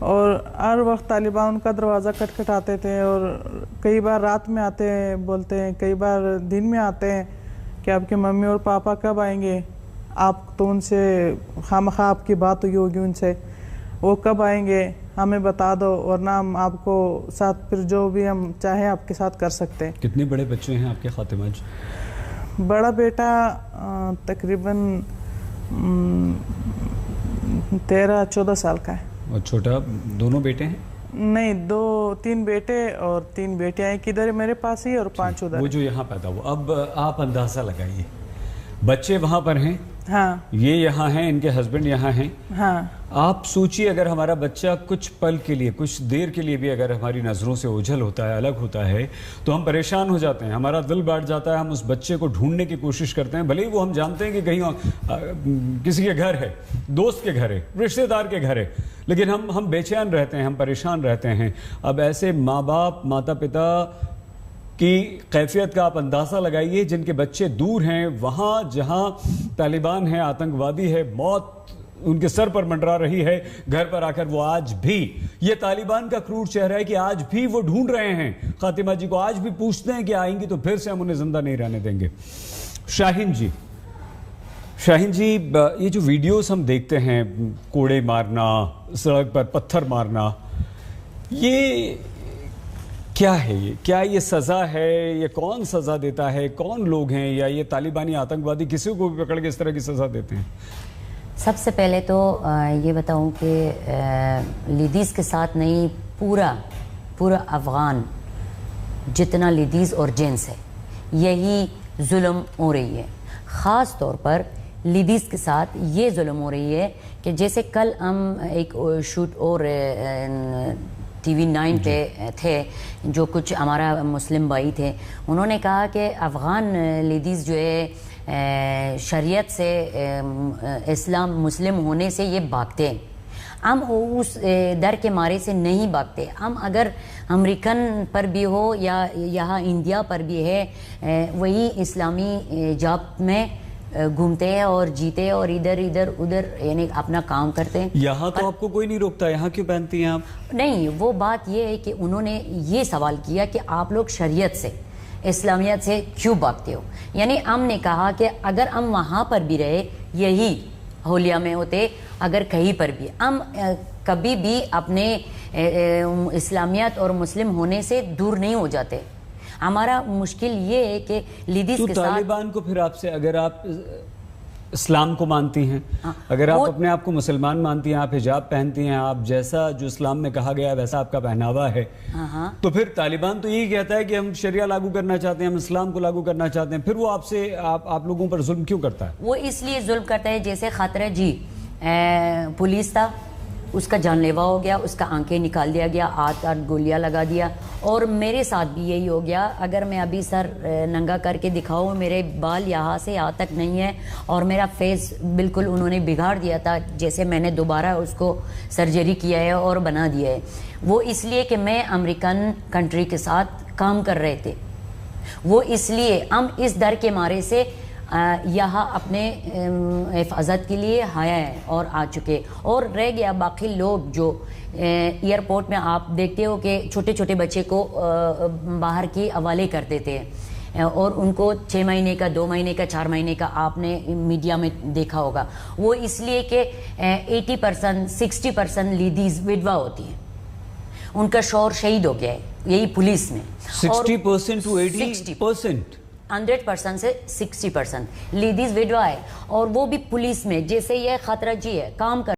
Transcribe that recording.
اور ہر وقت طالبان ان کا دروازہ کھٹکھٹاتے تھے، اور کئی بار رات میں آتے ہیں بولتے ہیں، کئی بار دن میں آتے ہیں کہ آپ کے ممی اور پاپا کب آئیں گے، آپ تو ان سے خواہ آپ کی بات ہوئی ہوگی ان سے، وہ کب آئیں گے ہمیں بتا دو، ورنہ ہم آپ کو ساتھ پھر جو بھی ہم چاہیں آپ کے ساتھ کر سکتے ہیں۔ کتنے بڑے بچے ہیں آپ کے خاتمہ جی؟ بڑا بیٹا تقریباً 13-14 سال کا ہے، اور چھوٹا دونوں بیٹے ہیں؟ نہیں 2-3 بیٹے اور 3 بیٹیاں، ایک ادھر ہے میرے پاس ہی اور 5 ادھر وہ جو یہاں پیدا ہوا۔ اب آپ اندازہ لگائیے، بچے وہاں پر ہیں، ہاں یہ یہاں ہیں، ان کے ہسبینڈ یہاں ہیں، ہاں آپ سوچئے اگر ہمارا بچہ کچھ پل کے لیے، کچھ دیر کے لیے بھی اگر ہماری نظروں سے اوجھل ہوتا ہے، الگ ہوتا ہے، تو ہم پریشان ہو جاتے ہیں، ہمارا دل بیٹھ جاتا ہے، ہم اس بچے کو ڈھونڈنے کی کوشش کرتے ہیں، بھلے ہی وہ ہم جانتے ہیں کہ کہیں کسی کے گھر ہے، دوست کے گھر ہے، رشتہ دار کے گھر ہے، لیکن ہم بے چین رہتے ہیں، ہم پریشان رہتے ہیں۔ اب ایسے ماں باپ، ماتا پتا کی کیفیت کا آپ اندازہ لگائیے جن کے بچے دور ہیں، وہاں جہاں طالبان ہیں، آتنکوادی ہے، موت ان کے سر پر منڈرا رہی ہے، گھر پر آ کر وہ آج بھی، یہ طالبان کا کروڑ چہرہ ہے کہ آج بھی وہ ڈھونڈ رہے ہیں خاتمہ جی کو، آج بھی پوچھتے ہیں کہ آئیں گی تو پھر سے ہم انہیں زندہ نہیں رہنے دیں گے۔ شاہین جی، یہ جو ویڈیوز ہم دیکھتے ہیں، کوڑے مارنا، سڑک پر پتھر مارنا، یہ کیا ہے؟ کیا یہ سزا ہے؟ یہ کون سزا دیتا ہے؟ کون لوگ ہیں؟ یا یہ طالبانی آتنکوادی کسی کو بھی پکڑ کے اس طرح کی سزا دیتے ہیں؟ سب سے پہلے تو یہ بتاؤں کہ لیڈیز کے ساتھ نہیں، پورا افغان جتنا لیڈیز اور جینس ہے یہی ظلم ہو رہی ہے۔ خاص طور پر لیڈیز کے ساتھ یہ ظلم ہو رہی ہے کہ جیسے کل ہم ایک شوٹ اور ٹی وی 9 پہ تھے، جو کچھ ہمارا مسلم بھائی تھے، انہوں نے کہا کہ افغان لیڈیز جو ہے شریعت سے، اسلام مسلم ہونے سے یہ بھاگتے ہیں۔ ہم اس ڈر کے مارے سے نہیں بھاگتے، ہم اگر امریکن پر بھی ہو یا یہاں انڈیا پر بھی ہے، وہی اسلامی جاب میں گھومتے ہیں اور جیتے اور ادھر یعنی اپنا کام کرتے ہیں۔ یہاں تو آپ کو کوئی نہیں روکتا، یہاں کیوں پہنتی ہیں آپ؟ نہیں، وہ بات یہ ہے کہ انہوں نے یہ سوال کیا کہ آپ لوگ شریعت سے، اسلامیت سے کیوں بھاگتے ہو؟ یعنی ہم نے کہا کہ اگر ہم وہاں پر بھی رہے، یہی ہولیا میں ہوتے، اگر کہیں پر بھی، ہم کبھی بھی اپنے اسلامیت اور مسلم ہونے سے دور نہیں ہو جاتے۔ ہمارا مشکل یہ ہے کہ لیڈیز کے ساتھ، طالبان کو پھر آپ سے، اگر آپ اسلام کو مانتی ہیں، اگر آپ اپنے آپ کو مسلمان مانتی ہیں، آپ حجاب پہنتی ہیں، آپ جیسا جو اسلام میں کہا گیا ویسا آپ کا پہناوا ہے، تو پھر طالبان تو یہی کہتا ہے کہ ہم شریعہ لاگو کرنا چاہتے ہیں، ہم اسلام کو لاگو کرنا چاہتے ہیں، پھر وہ آپ سے، آپ لوگوں پر ظلم کیوں کرتا ہے؟ وہ اس لیے ظلم کرتا ہے، جیسے خطرہ جی پولیس تھا، اس کا جان لیوا ہو گیا، اس کا آنکھیں نکال دیا گیا، 8 گولیاں لگا دیا، اور میرے ساتھ بھی یہی ہو گیا۔ اگر میں ابھی سر ننگا کر کے دکھاؤں، میرے بال یہاں سے یہاں تک نہیں ہے، اور میرا فیس بالکل انہوں نے بگاڑ دیا تھا، جیسے میں نے دوبارہ اس کو سرجری کیا ہے اور بنا دیا ہے۔ وہ اس لیے کہ میں امریکن کنٹری کے ساتھ کام کر رہے تھے، وہ اس لیے ہم اس ڈر کے مارے سے یہاں اپنے حفاظت کے لیے آیا ہے اور آ چکے، اور رہ گیا باقی لوگ جو ایئرپورٹ میں آپ دیکھتے ہو کہ چھوٹے چھوٹے بچے کو باہر کی حوالے کر دیتے ہیں، اور ان کو 6 مہینے کا، 2 مہینے کا، 4 مہینے کا آپ نے میڈیا میں دیکھا ہوگا۔ وہ اس لیے کہ 80% 60% لیڈیز ودوا ہوتی ہیں، ان کا شوہر شہید ہو گیا ہے یہی پولیس میں۔ 60% to 80%؟ 100% سے 60% لیڈیز ودوا ہے، اور وہ بھی پولیس میں، جیسے یہ خطرہ جی ہے کام کر